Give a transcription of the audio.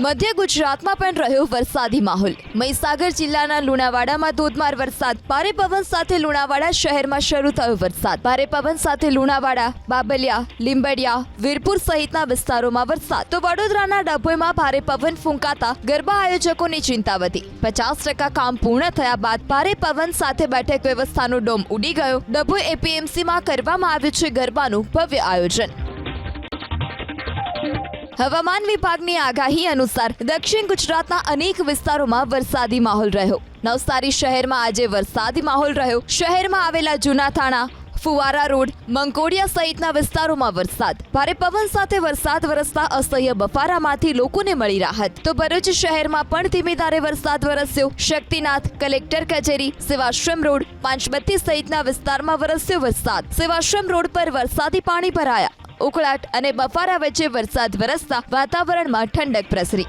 મધ્ય ગુજરાતમાં પણ રહ્યો વરસાદી માહોલ। મહીસાગર જિલ્લાના લુણાવાડામાં ધોધમાર વરસાદ, ભારે પવન સાથે લુણાવાડા શહેરમાં શરૂ થયો વરસાદ। ભારે પવન સાથે લુણાવાડા, બાબલિયા, લીંબડિયા, વીરપુર સહિતના વિસ્તારોમાં વરસાદ। તો વડોદરાના ડભોઈમાં ભારે પવન ફૂંકાતા ગરબા આયોજકોની ચિંતા વધી। 50% કામ પૂર્ણ થયા બાદ ભારે પવન સાથે બેઠક વ્યવસ્થાનો ડોમ ઉડી ગયો। ડભોઈ એપીએમસીમાં કરવામાં આવ્યું છે ગરબાનું ભવ્ય આયોજન। હવામાન વિભાગની આગાહી અનુસાર દક્ષિણ ગુજરાતના અનેક વિસ્તારોમાં વરસાદી માહોલ રહ્યો। નવસારી શહેરમાં આજે વરસાદી માહોલ રહ્યો। શહેરમાં આવેલા જૂના થાણા, ફુવારા રોડ, મંકોડિયા સહિતના વિસ્તારોમાં વરસાદ। ભારે પવન સાથે વરસાદ વરસતા અસહ્ય બફારામાંથી લોકોને મળી રાહત। તો ભરૂચ શહેરમાં પણ ધીમી ધારે વરસાદ વરસ્યો। શક્તિનાથ, કલેક્ટર કચેરી, સેવાશ્રમ રોડ, પાંચબત્તી સહિતના વિસ્તારમાં વરસ્યો વરસાદ। સેવાશ્રમ રોડ પર વરસાદી પાણી ભરાયા। ઉકળાટ અને બફારા વચ્ચે વરસાદ વરસતા વાતાવરણમાં ઠંડક પ્રસરી।